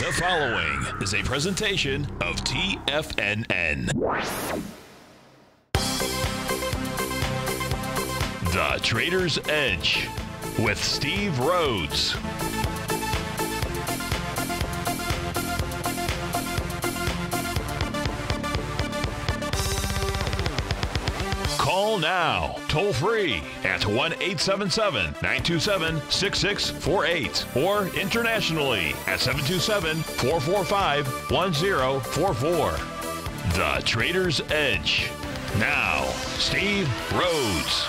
The following is a presentation of TFNN. The Trader's Edge with Steve Rhodes. Call now, toll free at 1-877-927-6648 or internationally at 727-445-1044. The Trader's Edge. Now, Steve Rhodes.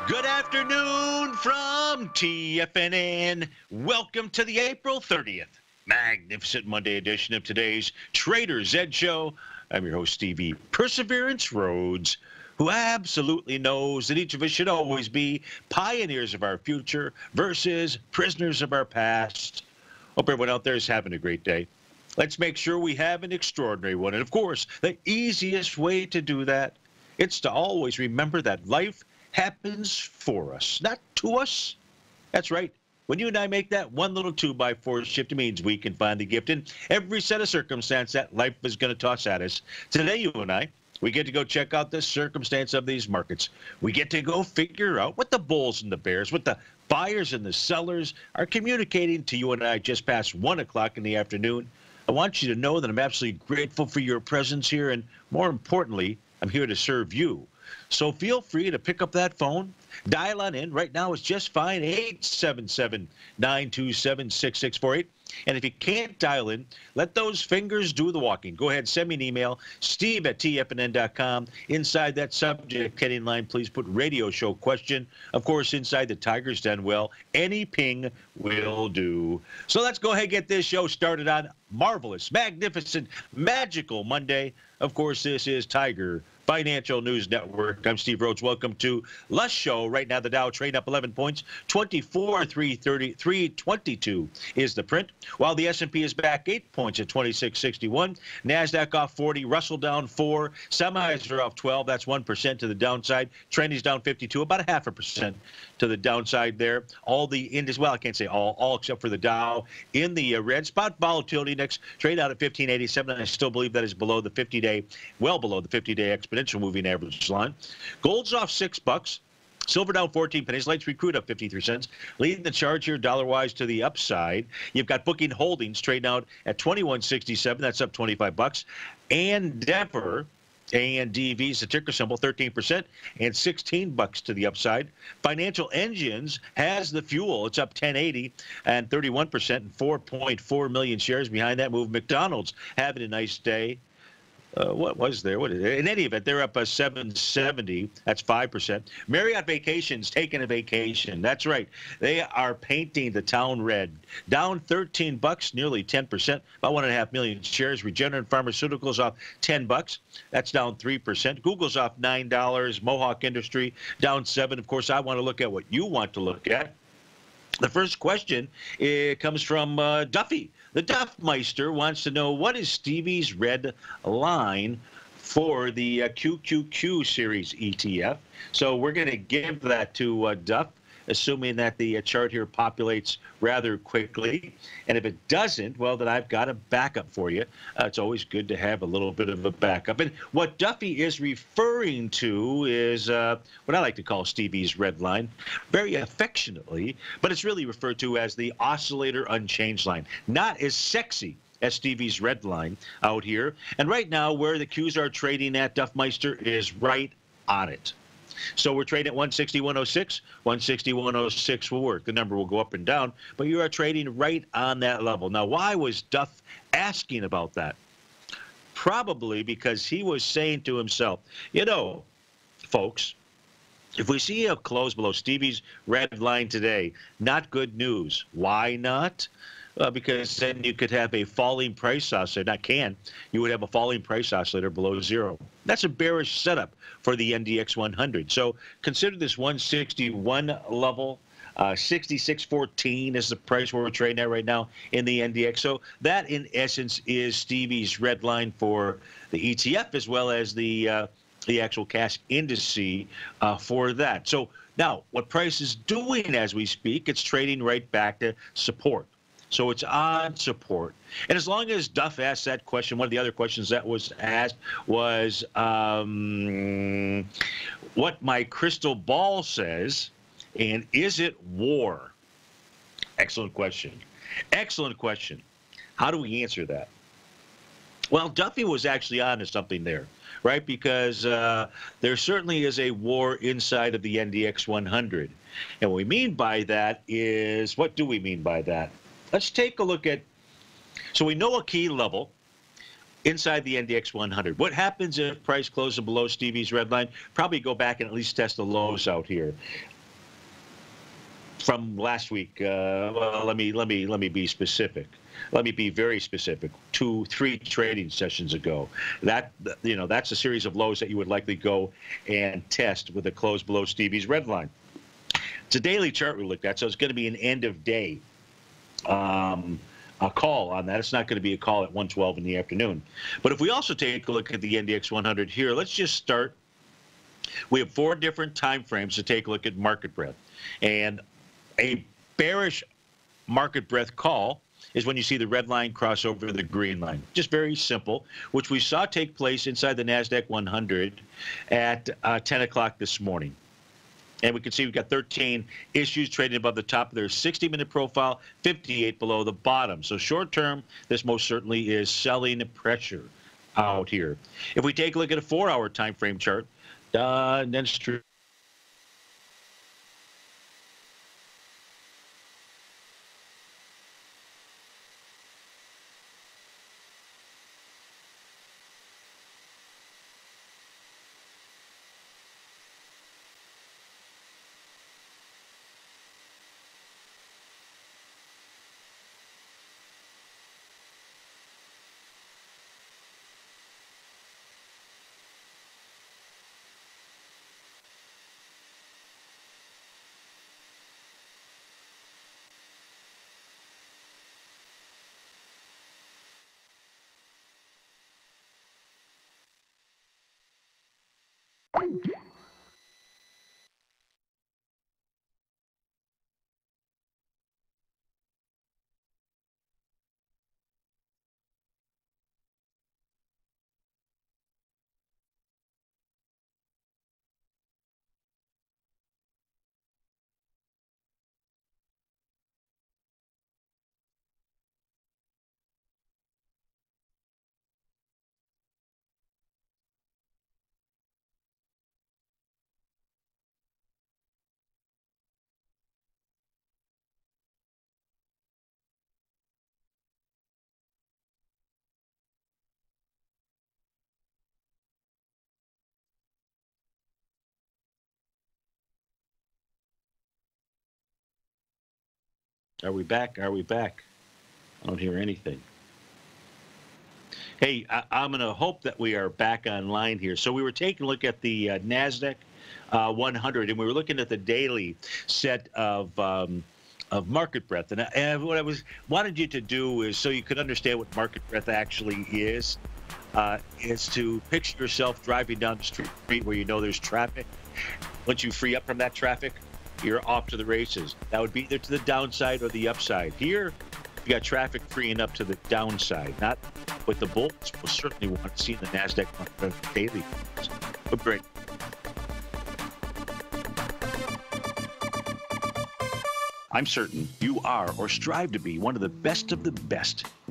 Good afternoon from TFNN. Welcome to the April 30th magnificent Monday edition of today's Trader's Edge Show. I'm your host, Stevie Perseverance Rhodes, who absolutely knows that each of us should always be pioneers of our future versus prisoners of our past. Hope everyone out there is having a great day. Let's make sure we have an extraordinary one. And of course, the easiest way to do that, it's to always remember that life happens for us, not to us. That's right. When you and I make that one little 2x4 shift, it means we can find the gift in every set of circumstance that life is going to toss at us. Today, you and I, we get to go check out the circumstance of these markets. We get to go figure out what the bulls and the bears, what the buyers and the sellers are communicating to you and I just past 1 o'clock in the afternoon. I want you to know that I'm absolutely grateful for your presence here, and more importantly, I'm here to serve you. So feel free to pick up that phone, dial on in. Right now it's just fine, 877-927-6648. And if you can't dial in, let those fingers do the walking. Go ahead, send me an email, steve@tfnn.com. Inside that subject heading line, please put radio show question. Of course, inside the Tiger's Den, well, any ping will do. So let's go ahead and get this show started on marvelous, magnificent, magical Monday. Of course, this is Tiger Financial News Network. I'm Steve Rhodes. Welcome to Lush Show. Right now, the Dow trading up 11 points, 24,322 is the print, while the S&P is back 8 points at 2661. NASDAQ off 40, Russell down 4, semis are off 12. That's 1% to the downside. Trending's down 52, about 0.5% to the downside there. All the indices, well, I can't say all except for the Dow in the red. Spot volatility index trade out at 1587. I still believe that is below the 50-day, well below the 50-day exponential moving average line. Gold's off $6. Silver down 14 pennies. Lights recruit up 53 cents. Leading the charge here dollar-wise to the upside. You've got Booking Holdings trading out at 21.67. That's up 25 bucks. Endeavor, ANDV is the ticker symbol, 13% and 16 bucks to the upside. Financial Engines has the fuel. It's up 10.80 and 31% and 4.4 million shares behind that move. McDonald's having a nice day. What was there? What is it? In any event, they're up 770. That's 5%. Marriott Vacations taking a vacation. That's right. They are painting the town red. Down 13 bucks, nearly 10%. About 1.5 million shares. Regeneron Pharmaceuticals off 10 bucks. That's down 3%. Google's off $9. Mohawk Industry down 7. Of course, I want to look at what you want to look at. The first question comes from Duffy. The Duffmeister wants to know, what is Stevie's red line for the QQQ series ETF? So we're going to give that to Duff, assuming that the chart here populates rather quickly. And if it doesn't, well, then I've got a backup for you. It's always good to have a little bit of a backup. And what Duffy is referring to is what I like to call Stevie's red line, very affectionately, but it's really referred to as the oscillator unchanged line. Not as sexy as Stevie's red line out here. And right now, where the Qs are trading at, Duffmeister is right on it. So we're trading at 160.106. 160.106 will work. The number will go up and down, but you are trading right on that level. Now, why was Duff asking about that? Probably because he was saying to himself, you know, folks, if we see a close below Stevie's red line today, not good news. Why not? Because then you could have a falling price oscillator. You would have a falling price oscillator below zero. That's a bearish setup for the NDX 100. So consider this 161 level. 66.14 is the price where we're trading at right now in the NDX. So that, in essence, is Stevie's red line for the ETF as well as the actual cash indice for that. So now, what price is doing as we speak, it's trading right back to support. So it's on support. And as long as Duff asked that question, one of the other questions that was asked was what my crystal ball says, and is it war? Excellent question. Excellent question. How do we answer that? Well, Duffy was actually onto something there, right? Because there certainly is a war inside of the NDX 100. And what we mean by that is, what do we mean by that? Let's take a look at, so we know a key level inside the NDX 100. What happens if price closes below Stevie's red line? Probably go back and at least test the lows out here from last week. Well, let me be specific. Let me be very specific. 2-3 trading sessions ago. That's a series of lows that you would likely go and test with a close below Stevie's red line. It's a daily chart we looked at, so it's going to be an end of day a call on that. It's not going to be a call at 1:12 in the afternoon. But if we also take a look at the NDX 100 here, let's just start. We have 4 different time frames to take a look at market breadth. And a bearish market breadth call is when you see the red line cross over the green line. Just very simple, which we saw take place inside the NASDAQ 100 at 10 o'clock this morning. And we can see we've got 13 issues trading above the top of their 60-minute profile, 58 below the bottom. So short term, this most certainly is selling pressure out here. If we take a look at a 4-hour time frame chart, then are we back? Are we back? I don't hear anything. Hey, I'm going to hope that we are back online here. So we were taking a look at the NASDAQ 100, and we were looking at the daily set of market breadth. And what I wanted you to do is, so you could understand what market breadth actually is to picture yourself driving down the street where you know there's traffic. Once you free up from that traffic, you're off to the races. That would be either to the downside or the upside. Here, you got traffic freeing up to the downside, not with the bulls. We'll certainly want to see the NASDAQ daily. But great. I'm certain you are or strive to be one of the best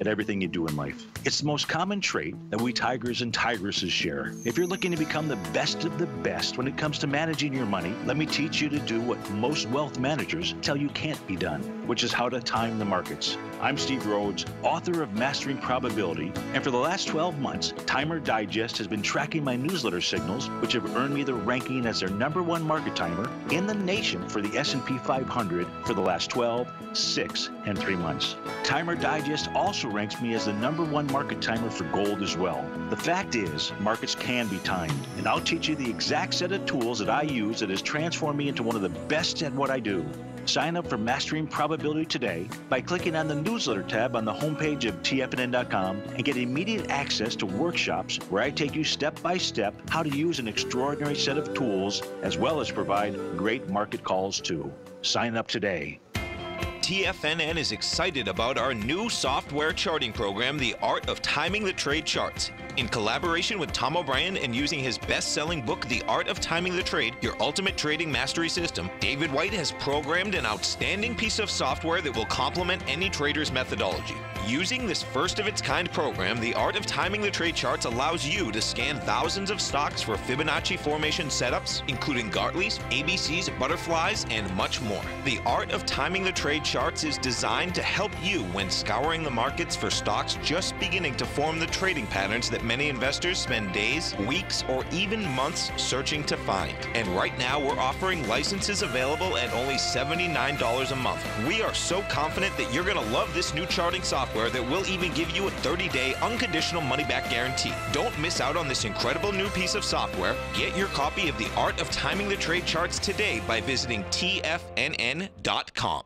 at everything you do in life. It's the most common trait that we tigers and tigresses share. If you're looking to become the best of the best when it comes to managing your money, let me teach you to do what most wealth managers tell you can't be done, which is how to time the markets. I'm Steve Rhodes, author of Mastering Probability, and for the last 12 months, Timer Digest has been tracking my newsletter signals, which have earned me the ranking as their #1 market timer in the nation for the S&P 500 for the last 12, 6, and 3 months. Timer Digest also ranks me as the #1 market timer for gold as well. The fact is, markets can be timed, and I'll teach you the exact set of tools that I use that has transformed me into one of the best at what I do. Sign up for Mastering Probability today by clicking on the newsletter tab on the homepage of TFNN.com and get immediate access to workshops where I take you step by step how to use an extraordinary set of tools as well as provide great market calls too. Sign up today. TFNN is excited about our new software charting program, The Art of Timing the Trade Charts. In collaboration with Tom O'Brien and using his best-selling book, The Art of Timing the Trade, Your Ultimate Trading Mastery System, David White has programmed an outstanding piece of software that will complement any trader's methodology. Using this first-of-its-kind program, The Art of Timing the Trade Charts allows you to scan thousands of stocks for Fibonacci formation setups, including Gartleys, ABCs, butterflies, and much more. The Art of Timing the Trade Charts is designed to help you when scouring the markets for stocks just beginning to form the trading patterns that many investors spend days, weeks, or even months searching to find. And right now, we're offering licenses available at only $79 a month. We are so confident that you're going to love this new charting software that will even give you a 30-day unconditional money-back guarantee. Don't miss out on this incredible new piece of software. Get your copy of The Art of Timing the Trade Charts today by visiting TFNN.com.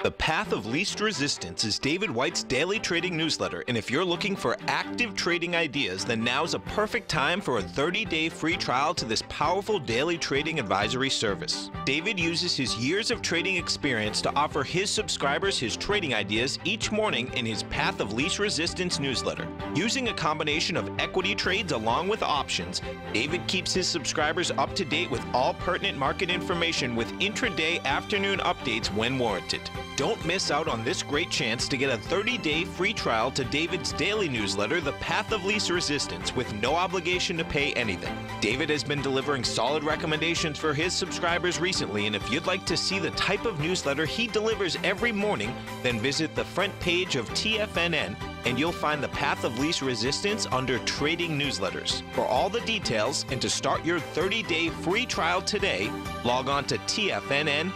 The Path of Least Resistance is David White's daily trading newsletter, and if you're looking for active trading ideas, then now's a perfect time for a 30-day free trial to this powerful daily trading advisory service. David uses his years of trading experience to offer his subscribers his trading ideas each morning in his Path of Least Resistance newsletter. Using a combination of equity trades along with options, David keeps his subscribers up to date with all pertinent market information with intraday afternoon updates when warranted. Don't miss out on this great chance to get a 30-day free trial to David's daily newsletter, The Path of Least Resistance, with no obligation to pay anything. David has been delivering solid recommendations for his subscribers recently, and if you'd like to see the type of newsletter he delivers every morning, then visit the front page of TFNN and you'll find the Path of Least Resistance under Trading Newsletters. For all the details and to start your 30-day free trial today, log on to TFNN.com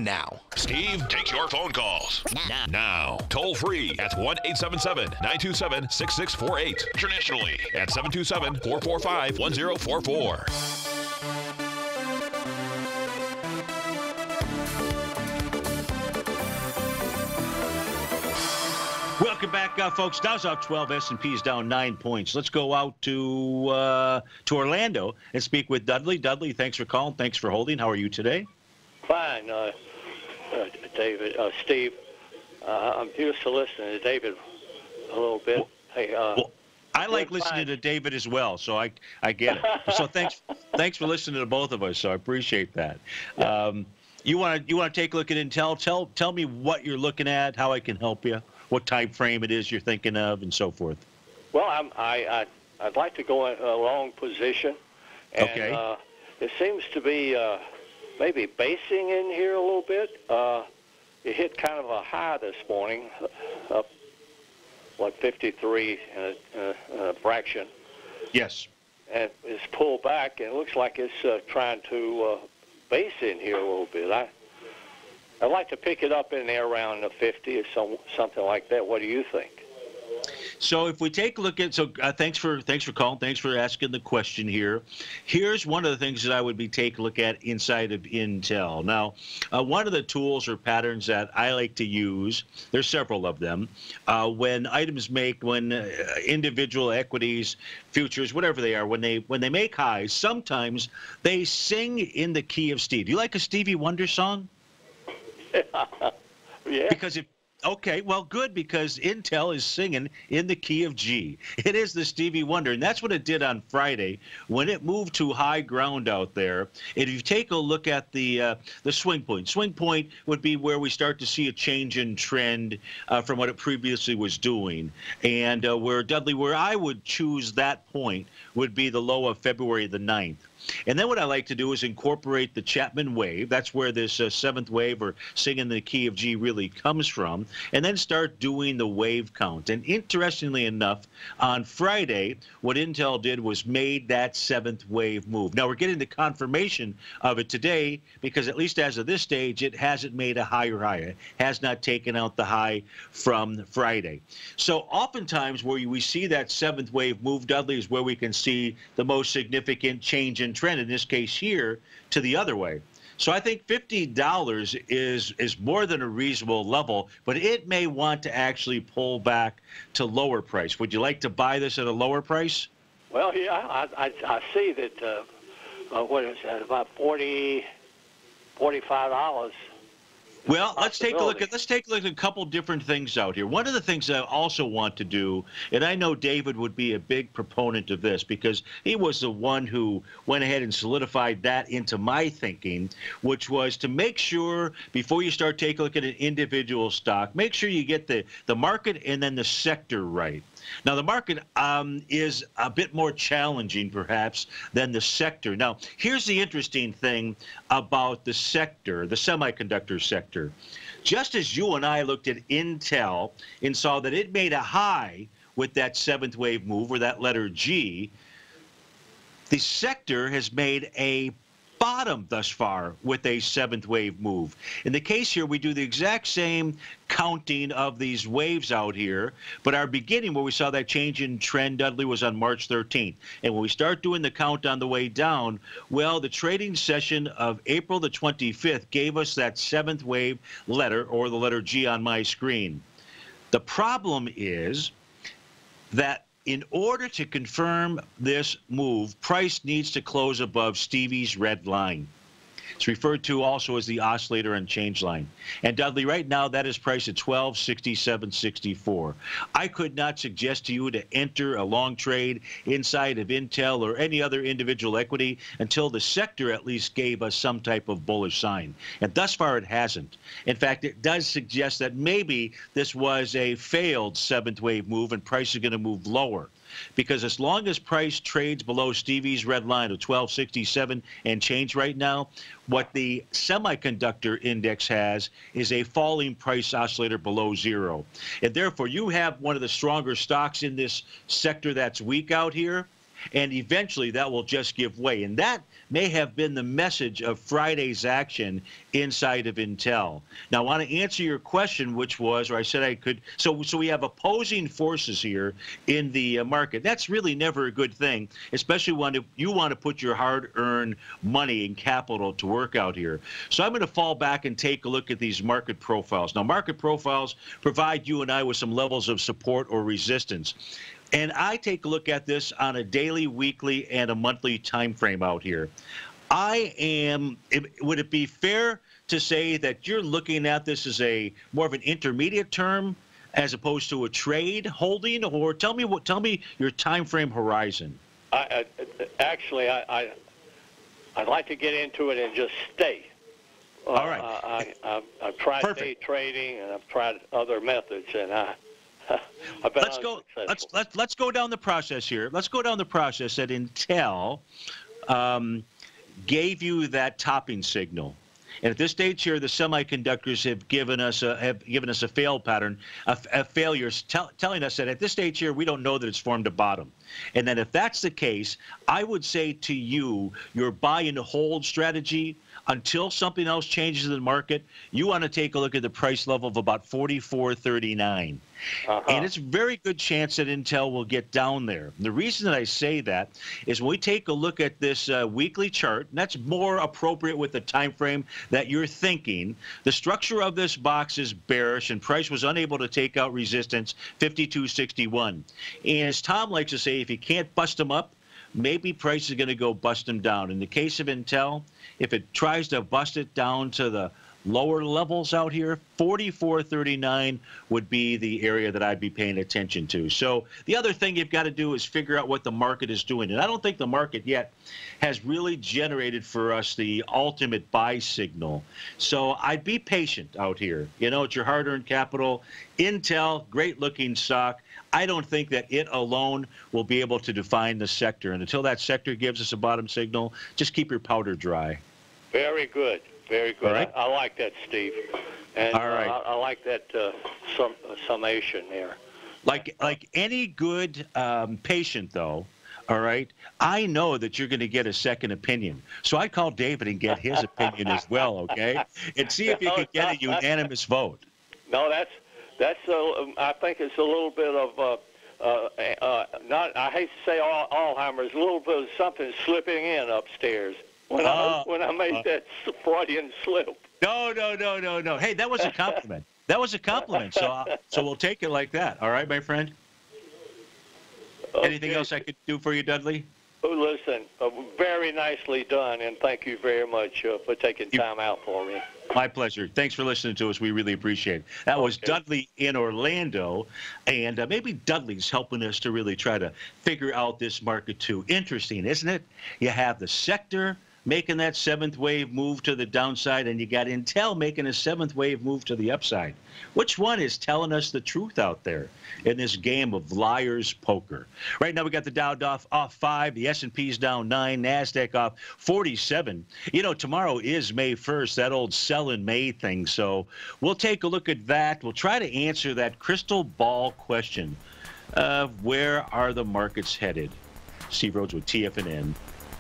now. Steve takes your phone calls. Now. Toll free at 1-877-927-6648. Internationally at 727-445-1044. Welcome back, folks. Dow's up 12. S&P's down 9 points. Let's go out to Orlando and speak with Dudley. Dudley, thanks for calling. Thanks for holding. How are you today? Fine, David, Steve. I'm used to listening to David a little bit. Well, hey, I like listening to David as well, so I get it. So thanks for listening to both of us. So I appreciate that. Yeah. You want to take a look at Intel? Tell me what you're looking at, how I can help you, what time frame it is you're thinking of, and so forth. Well, I'd like to go in a long position, and okay. It seems to be maybe basing in here a little bit. It hit kind of a high this morning, up, 53 and a fraction. Yes. And it's pulled back, and it looks like it's trying to base in here a little bit. I'd like to pick it up in there around the 50 or something like that. What do you think? So if we take a look at, thanks for calling, thanks for asking the question here. Here's one of the things that I would be taking a look at inside of Intel. Now, one of the tools or patterns that I like to use, there's several of them, when individual equities, futures, whatever they are, when they make highs, sometimes they sing in the key of Steve. Do you like a Stevie Wonder song? Yeah. Okay, well, good, because Intel is singing in the key of G. It is the Stevie Wonder, and that's what it did on Friday when it moved to high ground out there. If you take a look at the swing point would be where we start to see a change in trend from what it previously was doing. And where I would choose that point would be the low of February the 9th. And then what I like to do is incorporate the Chapman wave. That's where this seventh wave, or singing the key of G, really comes from. And then start doing the wave count. And interestingly enough, on Friday, what Intel did was made that seventh wave move. Now, we're getting the confirmation of it today because, at least as of this stage, it hasn't made a higher high. It has not taken out the high from Friday. So oftentimes where we see that seventh wave move, Dudley, is where we can see the most significant change in trend, in this case here, to the other way. So I think $50 is more than a reasonable level, but it may want to actually pull back to lower price. Would you like to buy this at a lower price? Well, yeah, I see that, what is that, about $45. Well, let's take a look possibility. at a couple different things out here. One of the things I also want to do, and I know David would be a big proponent of this because he was the one who went ahead and solidified that into my thinking, which was to make sure before you start taking a look at an individual stock, make sure you get the market and then the sector right. Now, the market is a bit more challenging, perhaps, than the sector. Now, here's the interesting thing about the sector, the semiconductor sector. Just as you and I looked at Intel and saw that it made a high with that seventh wave move, or that letter G, the sector has made a bottom thus far with a seventh wave move. In the case here, we do the exact same counting of these waves out here, but our beginning where we saw that change in trend, Dudley, was on March 13th. And when we start doing the count on the way down, well, the trading session of April the 25th gave us that seventh wave letter, or the letter G on my screen. The problem is that in order to confirm this move, price needs to close above Stevie's red line. It's referred to also as the oscillator and change line. And Dudley, right now, that is priced at 1267.64. I could not suggest to you to enter a long trade inside of Intel or any other individual equity until the sector at least gave us some type of bullish sign. And thus far, it hasn't. In fact, it does suggest that maybe this was a failed seventh wave move and price is going to move lower. Because as long as price trades below Stevie's red line of 1267 and change right now, what the semiconductor index has is a falling price oscillator below zero. And therefore, you have one of the stronger stocks in this sector that's weak out here, and eventually that will just give way. And that may have been the message of Friday's action inside of Intel. Now, I want to answer your question, which was, or I said I could, so we have opposing forces here in the market. That's really never a good thing, especially when you want to put your hard-earned money and capital to work out here. So I'm going to fall back and take a look at these market profiles. Now, market profiles provide you and I with some levels of support or resistance. And I take a look at this on a daily, weekly, and a monthly time frame out here. Would it be fair to say that you're looking at this as a more of an intermediate term as opposed to a trade holding? Or tell me your time frame horizon. Actually, I'd like to get into it and just stay. All right. I've tried Perfect. day trading, and I've tried other methods, and I've been unsuccessful. Let's go down the process here. Let's go down the process that Intel gave you that topping signal. And at this stage here, the semiconductors have given us a fail pattern, a failure, telling us that at this stage here, we don't know that it's formed a bottom. And then if that's the case, I would say to you, your buy and hold strategy, until something else changes in the market, you want to take a look at the price level of about 44.39. And it's a very good chance that Intel will get down there. And the reason that I say that is when we take a look at this weekly chart, and that's more appropriate with the time frame that you're thinking, the structure of this box is bearish, and price was unable to take out resistance 52.61. And as Tom likes to say, if you can't bust them up, maybe price is going to go bust them down. In the case of Intel, if it tries to bust it down to the lower levels out here, 44.39 would be the area that I'd be paying attention to. So the other thing you've got to do is figure out what the market is doing. And I don't think the market yet has really generated for us the ultimate buy signal. So I'd be patient out here. You know, it's your hard-earned capital. Intel, great-looking stock. I don't think that it alone will be able to define the sector. And until that sector gives us a bottom signal, just keep your powder dry. Very good. Very good. All right. I like that, Steve. And all right. I like that summation there. Like any good patient, though, all right, I know that you're going to get a second opinion. So I call David and get his opinion as well, okay? And see if you can get a unanimous vote. No, that's I think it's a little bit of not. I hate to say Alzheimer's, a little bit of something slipping in upstairs when I made that Freudian slip. No. Hey, that was a compliment. That was a compliment. So we'll take it like that. All right, my friend. Okay. Anything else I could do for you, Dudley? Listen, very nicely done, and thank you very much for taking time out for me. My pleasure. Thanks for listening to us. We really appreciate it. That was Dudley in Orlando, and maybe Dudley's helping us to really try to figure out this market too. Interesting, isn't it? You have the sector making that seventh wave move to the downside, and you got Intel making a seventh wave move to the upside. Which one is telling us the truth out there in this game of liar's poker? Right now we got the Dow off 5, the S&P's down 9, NASDAQ off 47. You know, tomorrow is May 1st, that old sell in May thing, so we'll take a look at that. We'll try to answer that crystal ball question of where are the markets headed. Steve Rhodes with TFNN.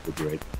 We'll be right back.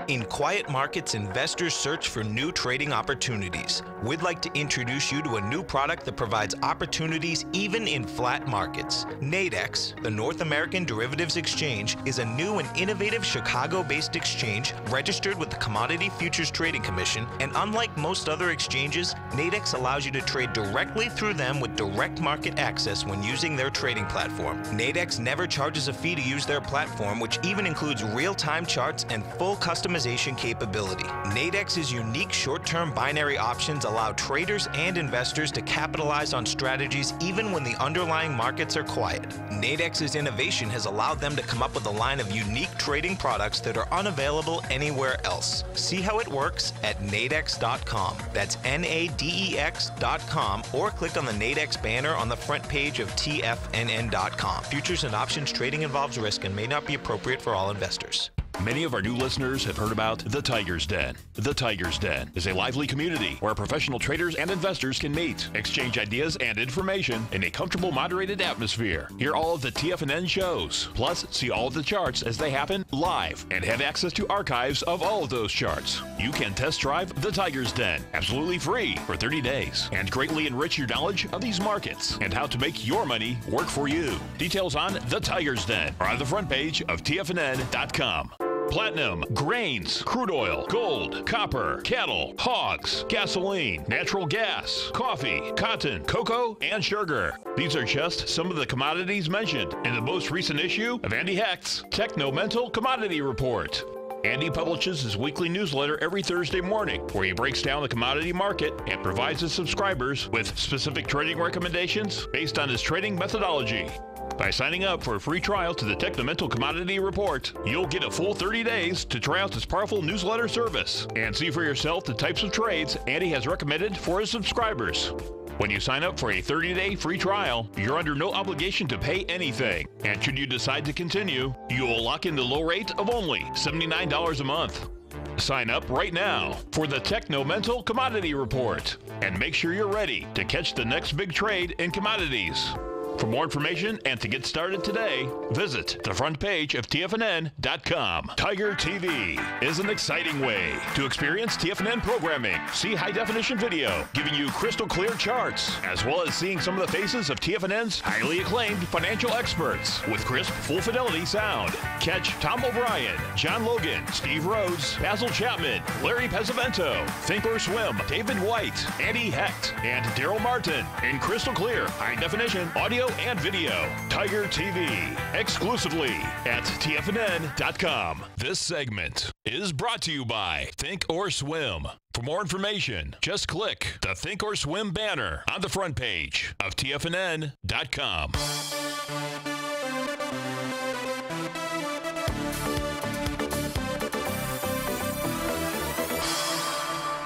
In quiet markets, investors search for new trading opportunities. We'd like to introduce you to a new product that provides opportunities even in flat markets. Nadex, the North American Derivatives Exchange, is a new and innovative Chicago-based exchange registered with the Commodity Futures Trading Commission, and unlike most other exchanges, Nadex allows you to trade directly through them with direct market access when using their trading platform. Nadex never charges a fee to use their platform, which even includes real-time charts and full customization capability. Nadex's unique short-term binary options allow traders and investors to capitalize on strategies even when the underlying markets are quiet. Nadex's innovation has allowed them to come up with a line of unique trading products that are unavailable anywhere else. See how it works at nadex.com. That's NADEX.com, or click on the Nadex banner on the front page of TFNN.com. Futures and options trading involves risk and may not be appropriate for all investors. Many of our new listeners have heard about the Tiger's Den. The Tiger's Den is a lively community where professional traders and investors can meet, exchange ideas and information in a comfortable, moderated atmosphere. Hear all of the TFNN shows, plus see all of the charts as they happen live, and have access to archives of all of those charts. You can test drive the Tiger's Den absolutely free for 30 days and greatly enrich your knowledge of these markets and how to make your money work for you. Details on the Tiger's Den are on the front page of TFNN.com. Platinum, grains, crude oil, gold, copper, cattle, hogs, gasoline, natural gas, coffee, cotton, cocoa, and sugar. These are just some of the commodities mentioned in the most recent issue of Andy Hecht's Techno-Mental Commodity Report. Andy publishes his weekly newsletter every Thursday morning, where he breaks down the commodity market and provides his subscribers with specific trading recommendations based on his trading methodology. By signing up for a free trial to the Techno-Mental Commodity Report, you'll get a full 30 days to try out this powerful newsletter service and see for yourself the types of trades Andy has recommended for his subscribers. When you sign up for a 30-day free trial, you're under no obligation to pay anything. And should you decide to continue, you will lock in the low rate of only $79 a month. Sign up right now for the Techno-Mental Commodity Report and make sure you're ready to catch the next big trade in commodities. For more information and to get started today, visit the front page of TFNN.com. Tiger TV is an exciting way to experience TFNN programming. See high-definition video giving you crystal clear charts, as well as seeing some of the faces of TFNN's highly acclaimed financial experts with crisp, full-fidelity sound. Catch Tom O'Brien, John Logan, Steve Rhodes, Basil Chapman, Larry Pesavento, Think or Swim, David White, Andy Hecht, and Daryl Martin in crystal clear, high-definition audio and video. Tiger TV, exclusively at TFNN.com. This segment is brought to you by Think or Swim. For more information, just click the Think or Swim banner on the front page of TFNN.com.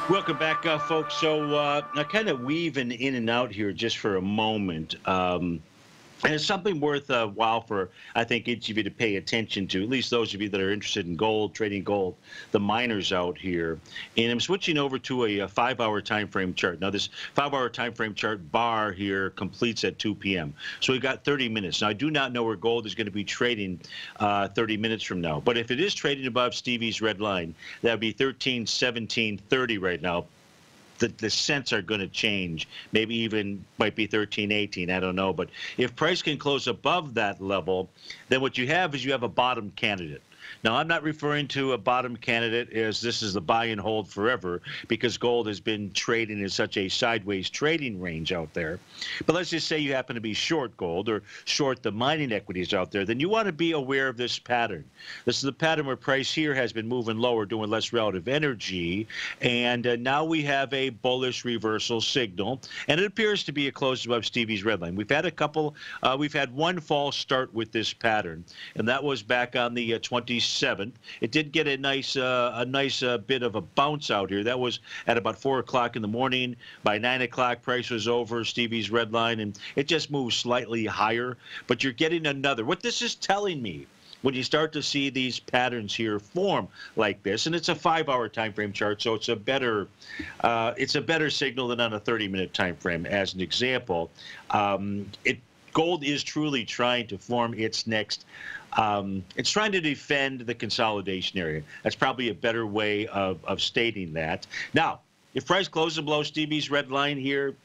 Welcome back, folks. So I kind of weaving in and out here just for a moment. And it's something worth a while for, I think, each of you to pay attention to, at least those of you that are interested in gold, trading gold, the miners out here. And I'm switching over to a 5-hour time frame chart. Now, this 5-hour time frame chart bar here completes at 2 p.m. So we've got 30 minutes. Now, I do not know where gold is going to be trading 30 minutes from now. But if it is trading above Stevie's red line, that would be 13.1730 right now. the cents are going to change. Maybe even might be 13, 18. I don't know. But if price can close above that level, then what you have is you have a bottom candidate. Now, I'm not referring to a bottom candidate as this is the buy and hold forever, because gold has been trading in such a sideways trading range out there. But let's just say you happen to be short gold or short the mining equities out there, then you want to be aware of this pattern. This is the pattern where price here has been moving lower, doing less relative energy, and now we have a bullish reversal signal, and it appears to be a close above Stevie's red line. We've had one false start with this pattern, and that was back on the 27th. It did get a nice bit of a bounce out here. That was at about 4 o'clock in the morning. By 9 o'clock, price was over Stevie's red line, and it just moved slightly higher. But you're getting another. What this is telling me, when you start to see these patterns here form like this, and it's a 5-hour time frame chart, so it's a better signal than on a 30-minute time frame. As an example, gold is truly trying to form its next. It's trying to defend the consolidation area. That's probably a better way of stating that. Now, if price closes below Stevie's red line here,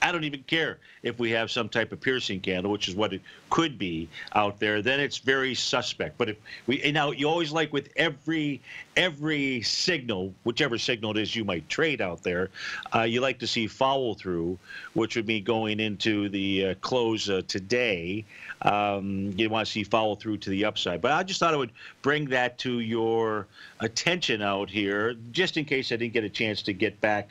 I don't even care if we have some type of piercing candle, which is what it could be out there. Then it's very suspect. But if you always like with every signal, whichever signal it is you might trade out there, you like to see follow through, which would be going into the close today. You want to see follow through to the upside. But I just thought I would bring that to your attention out here, just in case I didn't get a chance to get back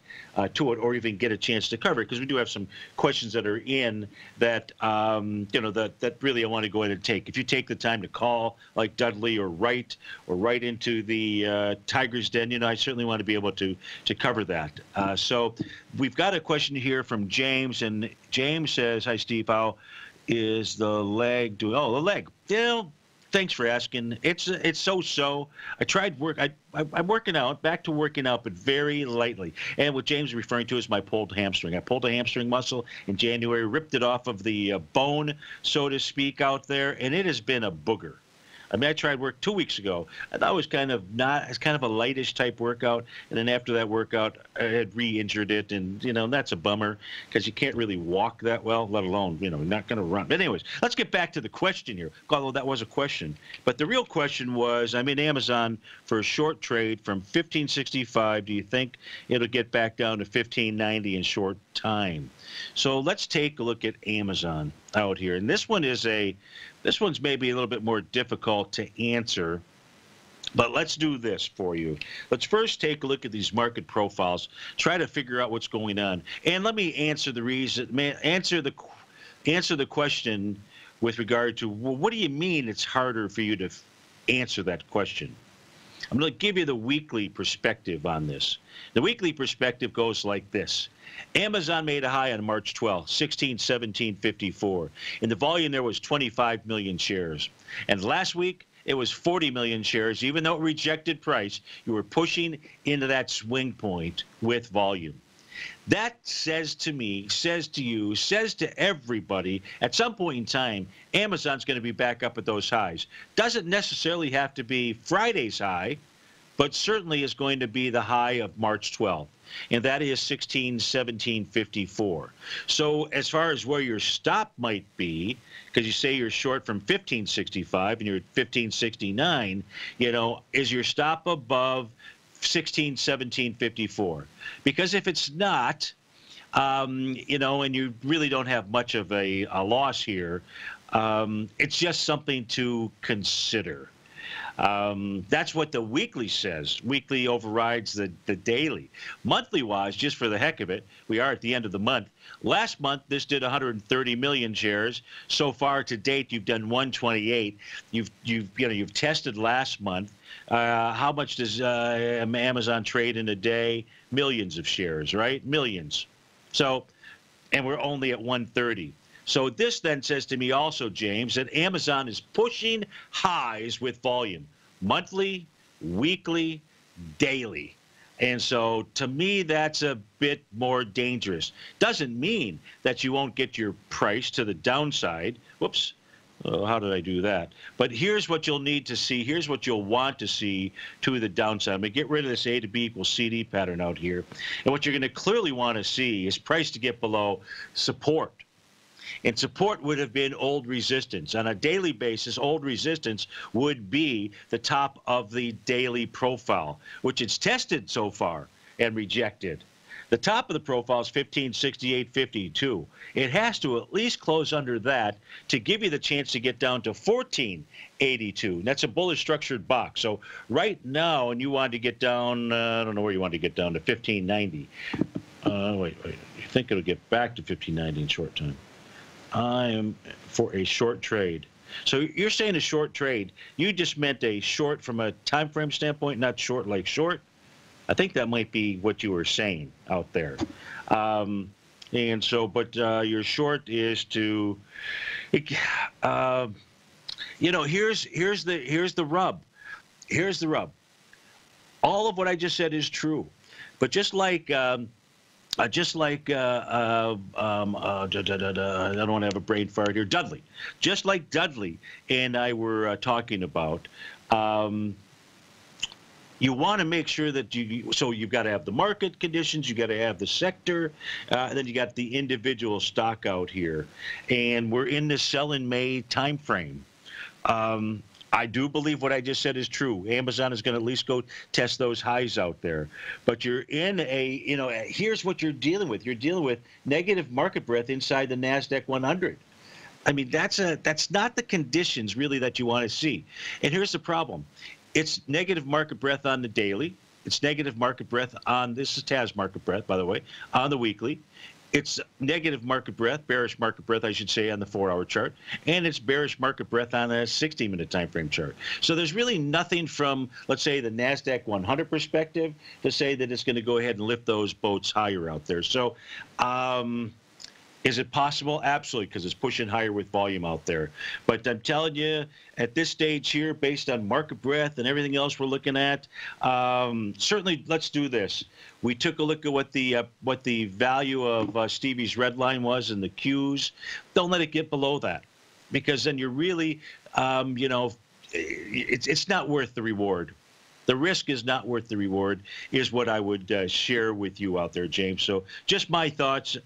to it, or even get a chance to cover it, because we do have some questions that are in that that really I want to go ahead and take. If you take the time to call like Dudley or write into the Tiger's Den, I certainly want to be able to cover that. So we've got a question here from James, and James says, "Hi Steve, how is the leg doing?" Oh, the leg. Thanks for asking. It's so-so. I tried I'm working out, back to working out, but very lightly. And what James is referring to is my pulled hamstring. I pulled a hamstring muscle in January, ripped it off of the bone, so to speak, out there, and it has been a booger. I mean, I tried work 2 weeks ago. I thought it was kind of a lightish type workout, and then after that workout, I had re-injured it, and that's a bummer because you can't really walk that well, let alone not going to run. But anyways, let's get back to the question here. Although that was a question, but the real question was, I'm in Amazon for a short trade from 1565. Do you think it'll get back down to 1590 in short time? So let's take a look at Amazon out here, and this one's maybe a little bit more difficult to answer, but let's do this for you. Let's first take a look at these market profiles, try to figure out what's going on, and let me answer the question with regard to, well, what do you mean it's harder for you to answer that question? I'm going to give you the weekly perspective on this. The weekly perspective goes like this. Amazon made a high on March 12th, 1617.54. And the volume there was 25 million shares. And last week, it was 40 million shares. Even though it rejected price, you were pushing into that swing point with volume. That says to me, says to you, says to everybody, at some point in time, Amazon's going to be back up at those highs. Doesn't necessarily have to be Friday's high, but certainly is going to be the high of March 12th. And that is 1617.54. So as far as where your stop might be, because you say you're short from 1565 and you're at 1569, is your stop above 1617.54? Because if it's not, and you really don't have much of a loss here, it's just something to consider. That's what the weekly says. Weekly overrides the daily. Monthly-wise, just for the heck of it, we are at the end of the month. Last month, this did 130 million shares. So far to date, you've done 128. You've tested last month. How much does Amazon trade in a day? Millions of shares, right? Millions. So, and we're only at 130. So this then says to me also, James, that Amazon is pushing highs with volume, monthly, weekly, daily. And so to me, that's a bit more dangerous. Doesn't mean that you won't get your price to the downside. Whoops. How did I do that? But here's what you'll need to see. Here's what you'll want to see to the downside. I'm going to get rid of this A to B equals CD pattern out here. And what you're going to clearly want to see is price to get below support. And support would have been old resistance. On a daily basis, old resistance would be the top of the daily profile, which it's tested so far and rejected. The top of the profile is 1568.52. It has to at least close under that to give you the chance to get down to 1482. That's a bullish structured box. So right now, and you want to get down, I don't know where you want to get down to 1590. Wait. You think it'll get back to 1590 in short time? I am for a short trade. So you're saying a short trade. You just meant a short from a time frame standpoint, not short like short. I think that might be what you were saying out there. And so, but your short is to, you know, here's the rub. Here's the rub. All of what I just said is true, but just like I don't want to have a brain fart here. Dudley, just like Dudley and I were talking about. You want to make sure that so you've got to have the market conditions, you got to have the sector, and then you got the individual stock out here. And we're in the sell in May time frame. I do believe what I just said is true. Amazon is going to at least go test those highs out there. But you're in a, you know, here's what you're dealing with. You're dealing with negative market breadth inside the NASDAQ 100. I mean, that's not the conditions really that you want to see. And here's the problem. It's negative market breadth on the daily. It's negative market breadth on, this is TAS market breadth, by the way, on the weekly. It's negative market breadth, bearish market breadth, I should say, on the 4-hour chart. And it's bearish market breadth on a 60-minute time frame chart. So there's really nothing from, let's say, the NASDAQ 100 perspective to say that it's going to go ahead and lift those boats higher out there. So, is it possible? Absolutely, because it's pushing higher with volume out there. But I'm telling you, at this stage here, based on market breadth and everything else we're looking at, certainly let's do this. We took a look at what the value of Stevie's red line was and the Qs. Don't let it get below that, because then you're really, you know, it's not worth the reward. The risk is not worth the reward, is what I would share with you out there, James. So just my thoughts.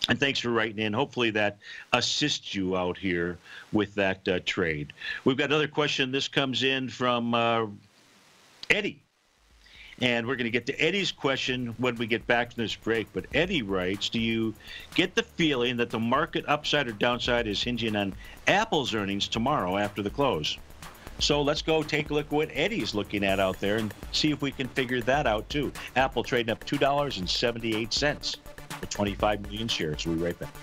And thanks for writing in. Hopefully that assists you out here with that trade. We've got another question. This comes in from Eddie. And we're going to get to Eddie's question when we get back from this break. But Eddie writes, do you get the feeling that the market upside or downside is hinging on Apple's earnings tomorrow after the close? So let's go take a look at what Eddie's looking at out there and see if we can figure that out too. Apple trading up $2.78. 25 million shares. We'll be right back.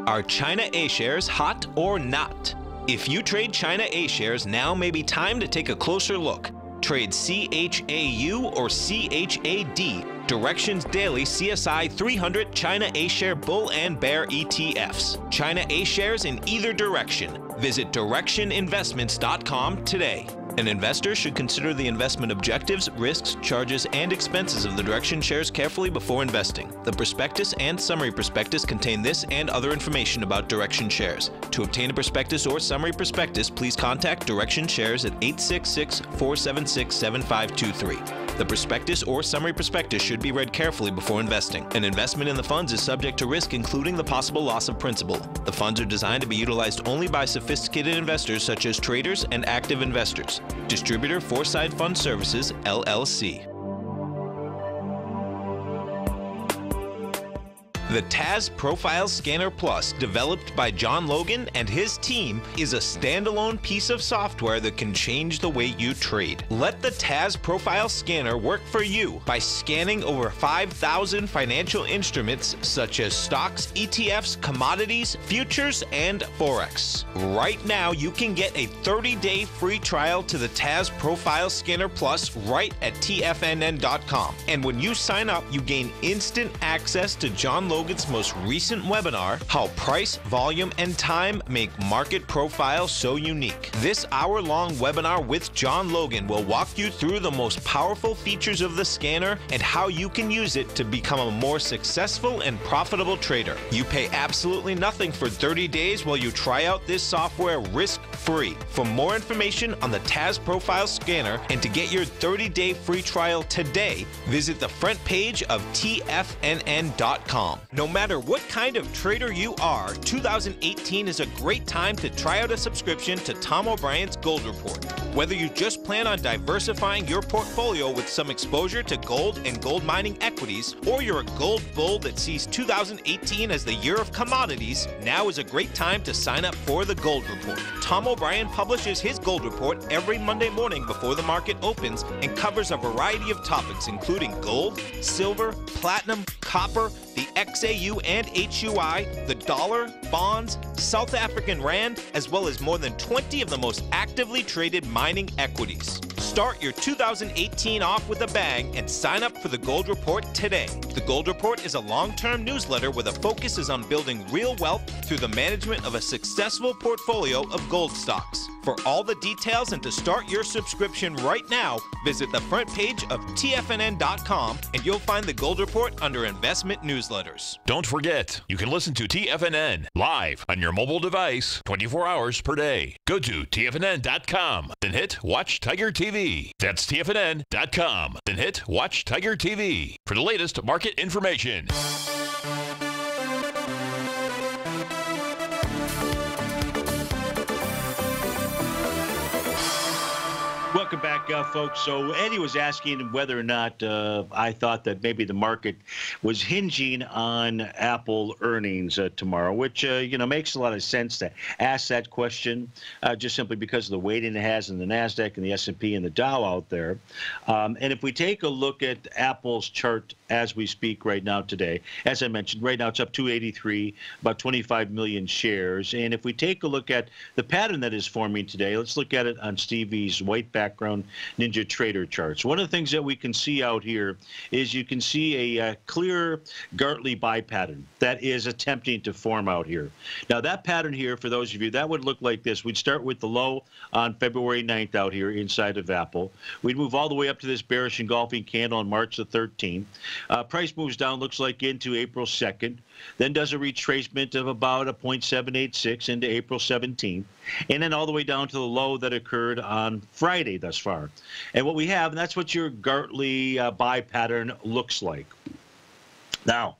Are China A shares hot or not? If you trade China A shares, now may be time to take a closer look. Trade CHAU or CHAD, Directions Daily CSI 300 China A Share Bull and Bear ETFs. China A shares in either direction. Visit directioninvestments.com today. An investor should consider the investment objectives, risks, charges, and expenses of the Direction shares carefully before investing. The prospectus and summary prospectus contain this and other information about Direction shares. To obtain a prospectus or summary prospectus, please contact Direction shares at 866-476-7523. The prospectus or summary prospectus should be read carefully before investing. An investment in the funds is subject to risk, including the possible loss of principal. The funds are designed to be utilized only by sophisticated investors such as traders and active investors. Distributor Foresight Fund Services, LLC. The TAS Profile Scanner Plus, developed by John Logan and his team, is a standalone piece of software that can change the way you trade. Let the TAS Profile Scanner work for you by scanning over 5,000 financial instruments such as stocks, ETFs, commodities, futures, and Forex. Right now, you can get a 30-day free trial to the TAS Profile Scanner Plus right at TFNN.com. And when you sign up, you gain instant access to John Logan Logan's most recent webinar, How Price, Volume, and Time Make Market Profiles So Unique. This hour-long webinar with John Logan will walk you through the most powerful features of the scanner and how you can use it to become a more successful and profitable trader. You pay absolutely nothing for 30 days while you try out this software risk-free. For more information on the TAS Profile Scanner and to get your 30-day free trial today, visit the front page of TFNN.com. No matter what kind of trader you are, 2018 is a great time to try out a subscription to Tom O'Brien's Gold Report. Whether you just plan on diversifying your portfolio with some exposure to gold and gold mining equities, or you're a gold bull that sees 2018 as the year of commodities, now is a great time to sign up for the Gold Report. Tom O'Brien publishes his Gold Report every Monday morning before the market opens and covers a variety of topics including gold, silver, platinum, copper, the XAU and HUI, the dollar, bonds, South African rand, as well as more than 20 of the most actively traded mining equities. Start your 2018 off with a bang and sign up for the Gold Report today. The Gold Report is a long-term newsletter where the focus is on building real wealth through the management of a successful portfolio of gold stocks. For all the details and to start your subscription right now, visit the front page of TFNN.com and you'll find the Gold Report under Investment Newsletters. Don't forget, you can listen to TFNN live on your mobile device 24 hours per day. Go to TFNN.com, then hit Watch Tiger TV. That's TFNN.com, then hit Watch Tiger TV for the latest market information. Welcome back, folks. So Eddie was asking whether or not I thought that maybe the market was hinging on Apple earnings tomorrow, which, makes a lot of sense to ask that question just simply because of the weighting it has in the NASDAQ and the S&P and the Dow out there. And if we take a look at Apple's chart as we speak right now today, as I mentioned, right now it's up 283, about 25 million shares. And if we take a look at the pattern that is forming today, let's look at it on Stevie's white background Ninja Trader charts. One of the things that we can see out here is you can see a clear Gartley buy pattern that is attempting to form out here. Now that pattern here, for those of you, that would look like this. We'd start with the low on February 9th out here inside of Apple. We'd move all the way up to this bearish engulfing candle on March the 13th. Price moves down, looks like into April 2nd. Then does a retracement of about a 0.786 into April 17th, and then all the way down to the low that occurred on Friday thus far. And what we have, and that's what your Gartley buy pattern looks like. Now,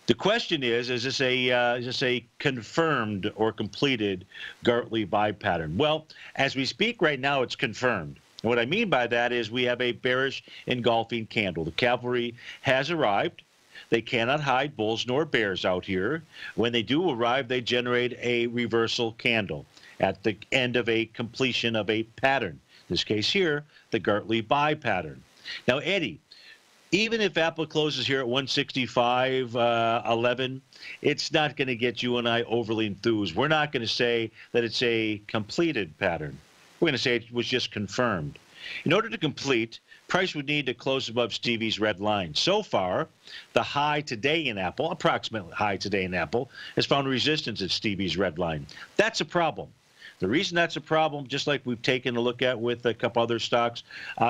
the question is this a confirmed or completed Gartley buy pattern? Well, as we speak right now, it's confirmed. And what I mean by that is we have a bearish engulfing candle. The cavalry has arrived. They cannot hide bulls nor bears out here. When they do arrive, they generate a reversal candle at the end of a completion of a pattern. In this case here, the Gartley buy pattern. Now, Eddie, even if Apple closes here at 165.11, it's not going to get you and I overly enthused. We're not going to say that it's a completed pattern. We're going to say it was just confirmed. In order to complete, price would need to close above Stevie's red line. So far, the high today in Apple, approximate high today in Apple, has found resistance at Stevie's red line. That's a problem. The reason that's a problem, just like we've taken a look at with a couple other stocks,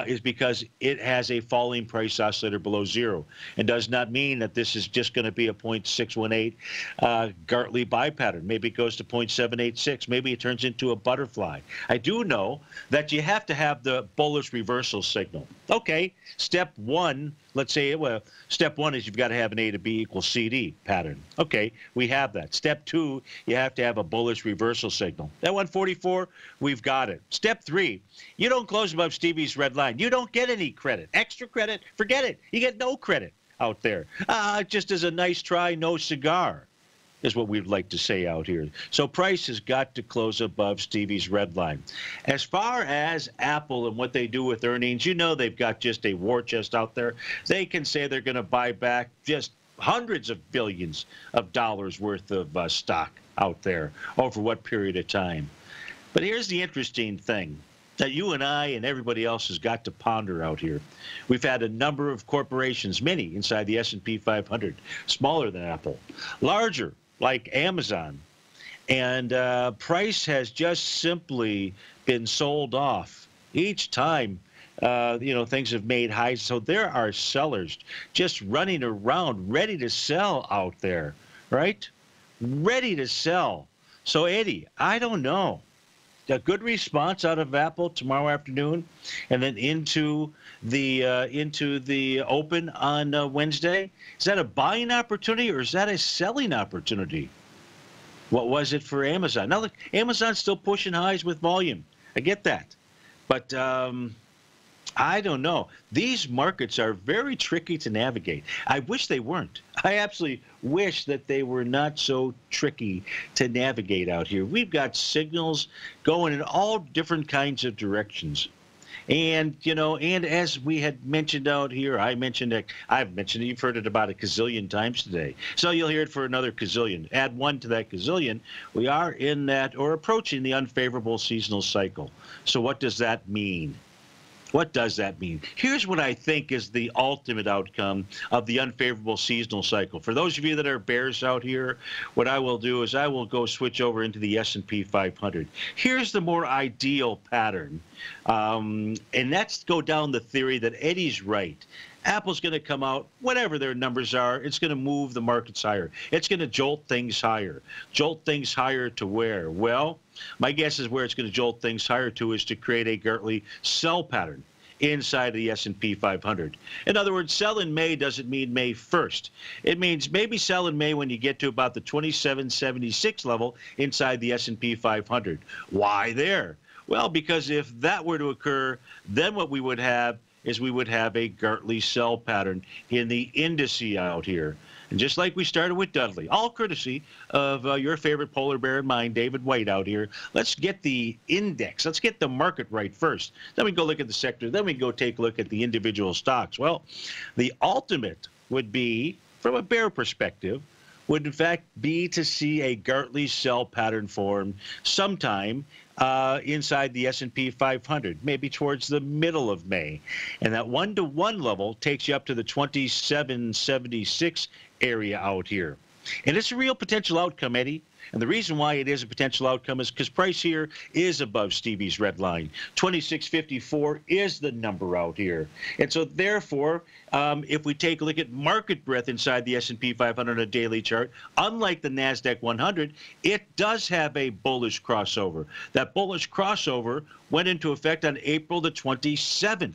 is because it has a falling price oscillator below zero, and does not mean that this is just going to be a 0.618 Gartley buy pattern. Maybe it goes to 0.786. Maybe it turns into a butterfly. I do know that you have to have the bullish reversal signal. Okay, step one, let's say, well, step one is you've got to have an A to B equals CD pattern. Okay, we have that. Step two, you have to have a bullish reversal signal. That 144, we've got it. Step three, you don't close above Stevie's red line. You don't get any credit. Extra credit, forget it. You get no credit out there. Just as a nice try, no cigar, is what we'd like to say out here. So price has got to close above Stevie's red line. As far as Apple and what they do with earnings, you know they've got just a war chest out there. They can say they're going to buy back just hundreds of billions of dollars worth of stock out there over what period of time. But here's the interesting thing. that you and I and everybody else has got to ponder out here. We've had a number of corporations, many inside the S&P 500, smaller than Apple, larger like Amazon, and price has just simply been sold off each time. Things have made highs. So there are sellers just running around ready to sell out there, right? Ready to sell. So, Eddie, I don't know. A good response out of Apple tomorrow afternoon, and then into the open on Wednesday. Is that a buying opportunity or is that a selling opportunity? What was it for Amazon? Now, look, Amazon's still pushing highs with volume. I get that. But I don't know. These markets are very tricky to navigate. I wish they weren't. I absolutely wish that they were not so tricky to navigate out here. We've got signals going in all different kinds of directions. And, and as we had mentioned out here, I've mentioned it, you've heard it about a gazillion times today. So you'll hear it for another gazillion. Add one to that gazillion, we are in that or approaching the unfavorable seasonal cycle. So what does that mean? What does that mean? Here's what I think is the ultimate outcome of the unfavorable seasonal cycle. For those of you that are bears out here, what I will do is I will go switch over into the S&P 500. Here's the more ideal pattern, and that's go down the theory that Eddie's right. Apple's going to come out, whatever their numbers are, it's going to move the markets higher. It's going to jolt things higher. Jolt things higher to where? Well, my guess is where it's going to jolt things higher to is to create a Gartley sell pattern inside the S&P 500. In other words, sell in May doesn't mean May 1st. It means maybe sell in May when you get to about the 2776 level inside the S&P 500. Why there? Well, because if that were to occur, then what we would have is we would have a Gartley sell pattern in the indice out here. And just like we started with Dudley, all courtesy of your favorite polar bear and mine, David White, out here, let's get the index. Let's get the market right first. Then we go look at the sector. Then we go take a look at the individual stocks. Well, the ultimate would be, from a bear perspective, would in fact be to see a Gartley sell pattern form sometime inside the S&P 500, maybe towards the middle of May. And that 1-to-1 level takes you up to the 2776 area out here. And it's a real potential outcome, Eddie. And the reason why it is a potential outcome is because price here is above Stevie's red line. 2654 is the number out here. And so therefore, if we take a look at market breadth inside the S&P 500 on a daily chart, unlike the NASDAQ 100, it does have a bullish crossover. That bullish crossover went into effect on April the 27th.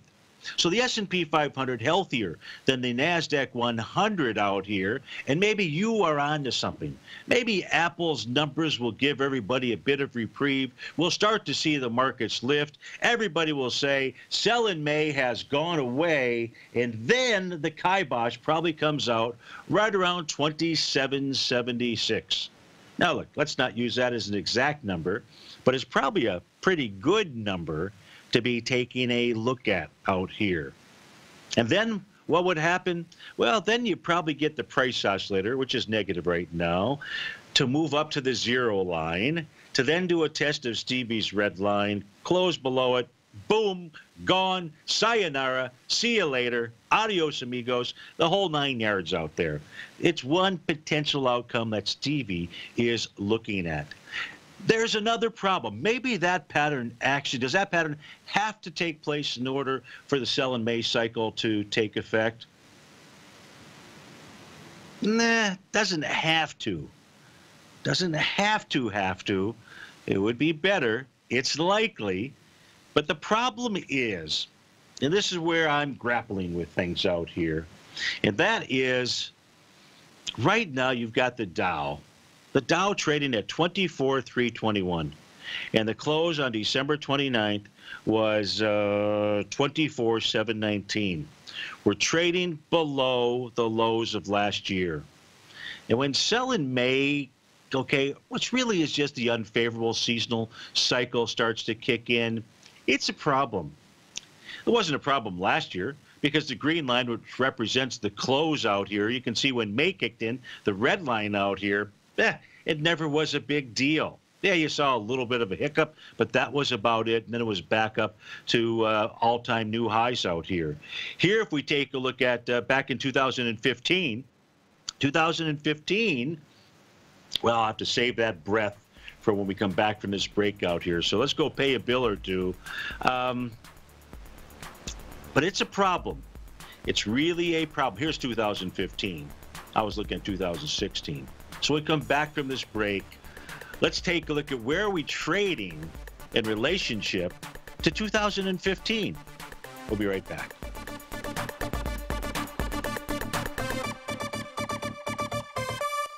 So the S&P 500 healthier than the NASDAQ 100 out here, and maybe you are onto something. Maybe Apple's numbers will give everybody a bit of reprieve. We'll start to see the markets lift. Everybody will say, sell in May has gone away, and then the kibosh probably comes out right around 2776. Now, look, let's not use that as an exact number, but it's probably a pretty good number to be taking a look at out here. And then what would happen? Well, then you probably get the price oscillator, which is negative right now, to move up to the zero line, to then do a test of Stevie's red line, close below it, boom, gone, sayonara, see you later, adios amigos, the whole 9 yards out there. It's one potential outcome that Stevie is looking at. There's another problem. Maybe that pattern actually, does that pattern have to take place in order for the sell in May cycle to take effect? Nah, doesn't have to. Doesn't have to. It would be better. It's likely. But the problem is, and this is where I'm grappling with things out here, and that is, right now you've got the Dow. The Dow trading at 24,321, and the close on December 29th was 24,719. We're trading below the lows of last year. And when sell in May, okay, which really is just the unfavorable seasonal cycle starts to kick in, it's a problem. It wasn't a problem last year, because the green line, which represents the close out here, you can see when May kicked in, the red line out here, it never was a big deal. Yeah, you saw a little bit of a hiccup, but that was about it. And then it was back up to all-time new highs out here. Here, if we take a look at back in 2015, well, I'll have to save that breath for when we come back from this breakout here. So let's go pay a bill or two. But it's a problem. It's really a problem. Here's 2015. I was looking at 2016. So we come back from this break. Let's take a look at where are we trading in relationship to 2015. We'll be right back.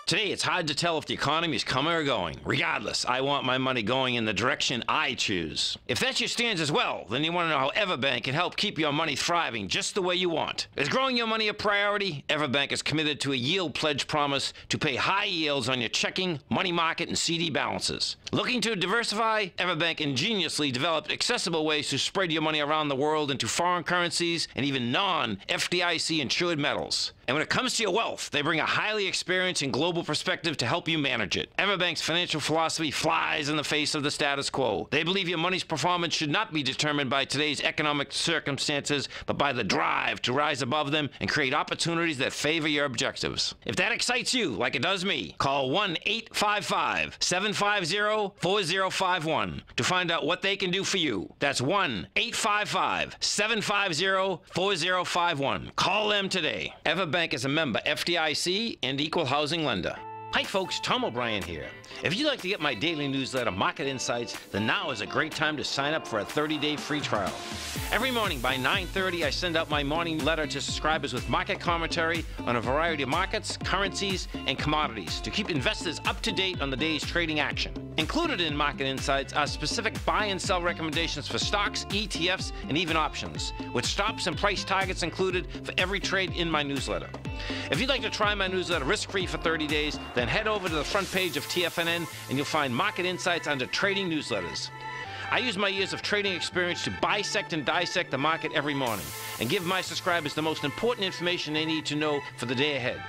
Today, it's hard to tell if the economy is coming or going. Regardless, I want my money going in the direction I choose. If that's your stance as well, then you want to know how Everbank can help keep your money thriving just the way you want. Is growing your money a priority? Everbank is committed to a yield pledge promise to pay high yields on your checking, money market, and CD balances. Looking to diversify? Everbank ingeniously developed accessible ways to spread your money around the world into foreign currencies and even non-FDIC insured metals. And when it comes to your wealth, they bring a highly experienced and global perspective to help you manage it. Everbank's financial philosophy flies in the face of the status quo. They believe your money's performance should not be determined by today's economic circumstances, but by the drive to rise above them and create opportunities that favor your objectives. If that excites you, like it does me, call 1-855-750-4051 to find out what they can do for you. That's 1-855-750-4051. Call them today. Everbank is a member FDIC and equal housing lender. Hi folks, Tom O'Brien here. If you'd like to get my daily newsletter, Market Insights, then now is a great time to sign up for a 30-day free trial. Every morning by 9:30, I send out my morning letter to subscribers with market commentary on a variety of markets, currencies, and commodities to keep investors up to date on the day's trading action. Included in Market Insights are specific buy and sell recommendations for stocks, ETFs, and even options, with stops and price targets included for every trade in my newsletter. If you'd like to try my newsletter risk-free for 30 days, then head over to the front page of TFNN and you'll find Market Insights under Trading Newsletters. I use my years of trading experience to bisect and dissect the market every morning and give my subscribers the most important information they need to know for the day ahead.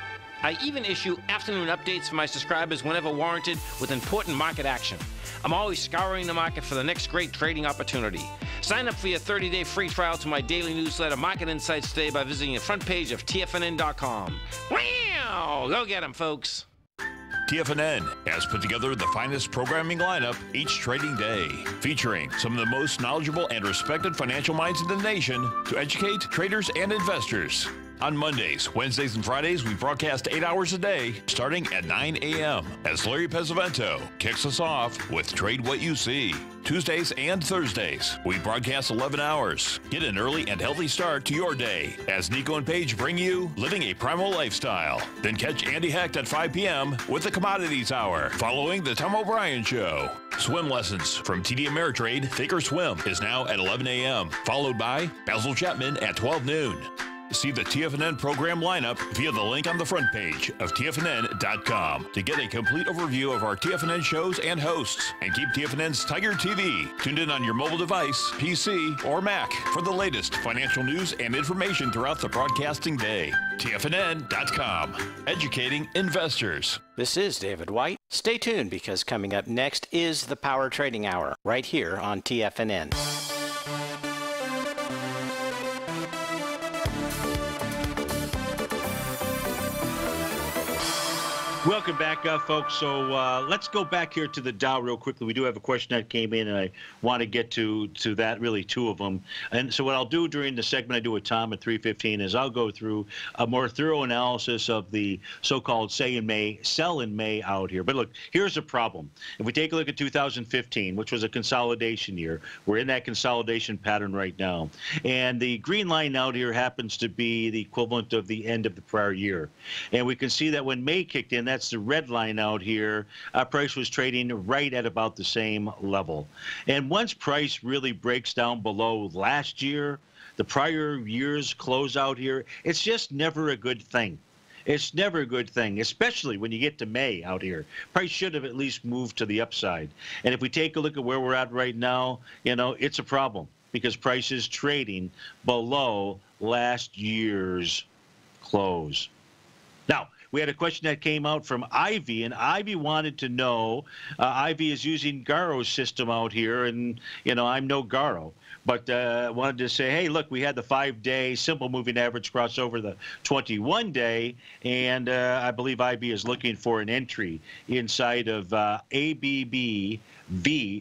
I even issue afternoon updates for my subscribers whenever warranted with important market action. I'm always scouring the market for the next great trading opportunity. Sign up for your 30-day free trial to my daily newsletter, Market Insights, today by visiting the front page of TFNN.com. Wow! Go get 'em, folks. TFNN has put together the finest programming lineup each trading day, featuring some of the most knowledgeable and respected financial minds in the nation to educate traders and investors. On Mondays, Wednesdays, and Fridays, we broadcast 8 hours a day, starting at 9 a.m. as Larry Pesavento kicks us off with Trade What You See. Tuesdays and Thursdays, we broadcast 11 hours. Get an early and healthy start to your day as Nico and Paige bring you Living a Primal Lifestyle. Then catch Andy Hecht at 5 p.m. with the Commodities Hour, following the Tom O'Brien Show. Swim lessons from TD Ameritrade Think or Swim is now at 11 a.m., followed by Basil Chapman at 12 noon. See the TFNN program lineup via the link on the front page of TFNN.com to get a complete overview of our TFNN shows and hosts. And keep TFNN's Tiger TV tuned in on your mobile device, PC, or Mac for the latest financial news and information throughout the broadcasting day. TFNN.com, educating investors. This is David White. Stay tuned because coming up next is the Power Trading Hour right here on TFNN. Welcome back, folks. So let's go back here to the Dow real quickly. We do have a question that came in, and I want to get to that, really two of them. And so what I'll do during the segment I do with Tom at 3:15 is I'll go through a more thorough analysis of the so-called sell in May out here. But look, here's the problem. If we take a look at 2015, which was a consolidation year, we're in that consolidation pattern right now. And the green line out here happens to be the equivalent of the end of the prior year. And we can see that when May kicked in, that's the red line out here. Price was trading right at about the same level. And once price really breaks down below last year, the prior year's close out here, it's just never a good thing. It's never a good thing, especially when you get to May out here. Price should have at least moved to the upside. And if we take a look at where we're at right now, you know, it's a problem because price is trading below last year's close. Now, we had a question that came out from Ivy, and Ivy wanted to know, Ivy is using Garo's system out here, and, you know, I'm no Garo. But wanted to say, hey, look, we had the 5-day simple moving average cross over the 21-day, and I believe IB is looking for an entry inside of ABBV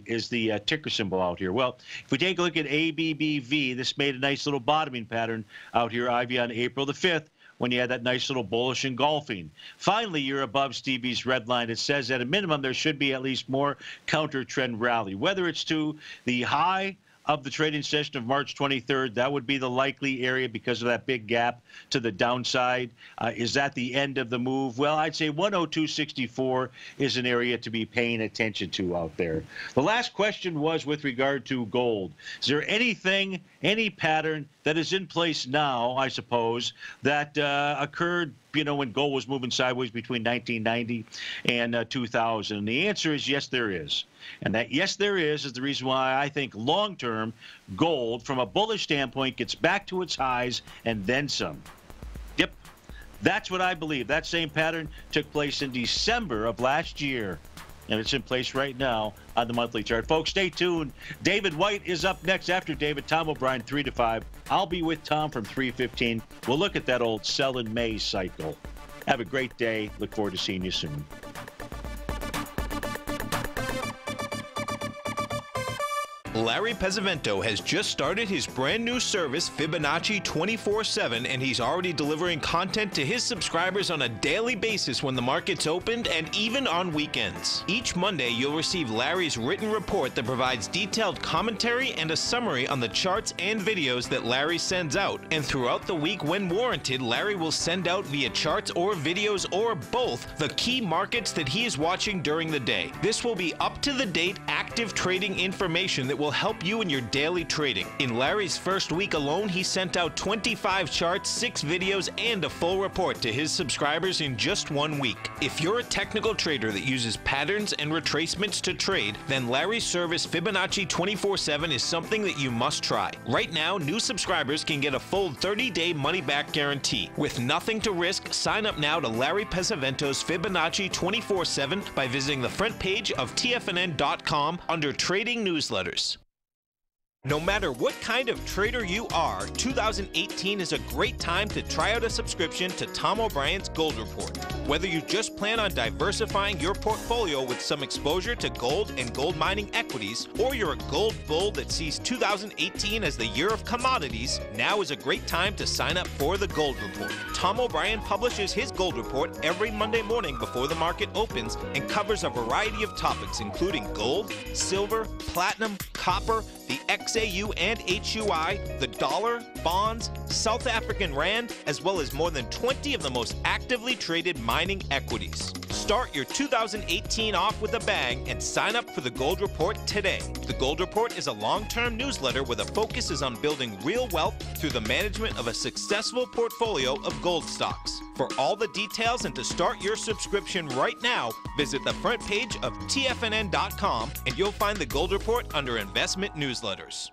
is the ticker symbol out here. Well, if we take a look at ABBV, this made a nice little bottoming pattern out here, IB, on April the 5th, when you had that nice little bullish engulfing. Finally, you're above Stevie's red line. It says at a minimum there should be at least more counter trend rally, whether it's to the high of the trading session of March 23rd. That would be the likely area because of that big gap to the downside. Is that the end of the move? Well, I'd say 102.64 is an area to be paying attention to out there. The last question was with regard to gold. Is there anything, any pattern that is in place now, I suppose, that occurred, you know, when gold was moving sideways between 1990 and 2000? And the answer is yes, there is. And that yes, there is the reason why I think long-term gold, from a bullish standpoint, gets back to its highs and then some. Yep, that's what I believe. That same pattern took place in December of last year, and it's in place right now on the monthly chart. Folks, stay tuned. David White is up next. After David, Tom O'Brien, 3 to 5. I'll be with Tom from 3:15. We'll look at that old sell in May cycle. Have a great day. Look forward to seeing you soon. Larry Pesavento has just started his brand new service, Fibonacci 24/7, and he's already delivering content to his subscribers on a daily basis when the market's opened and even on weekends. Each Monday, you'll receive Larry's written report that provides detailed commentary and a summary on the charts and videos that Larry sends out. And throughout the week, when warranted, Larry will send out via charts or videos or both the key markets that he is watching during the day. This will be up-to-the-date, active trading information that will help you in your daily trading. In Larry's first week alone, he sent out 25 charts, 6 videos, and a full report to his subscribers in just 1 week. If you're a technical trader that uses patterns and retracements to trade, then Larry's service Fibonacci 24/7 is something that you must try. Right now, new subscribers can get a full 30-day money-back guarantee. With nothing to risk, sign up now to Larry Pesavento's Fibonacci 24/7 by visiting the front page of TFNN.com under Trading Newsletters. No matter what kind of trader you are, 2018 is a great time to try out a subscription to Tom O'Brien's Gold Report. Whether you just plan on diversifying your portfolio with some exposure to gold and gold mining equities, or you're a gold bull that sees 2018 as the year of commodities, now is a great time to sign up for the Gold Report. Tom O'Brien publishes his Gold Report every Monday morning before the market opens and covers a variety of topics including gold, silver, platinum, copper, the XAU and HUI, the dollar, bonds, South African rand, as well as more than 20 of the most actively traded mining equities. Start your 2018 off with a bang and sign up for the Gold Report today. The Gold Report is a long-term newsletter where the focus is on building real wealth through the management of a successful portfolio of gold stocks. For all the details and to start your subscription right now, visit the front page of TFNN.com and you'll find the Gold Report under Investment Newsletters.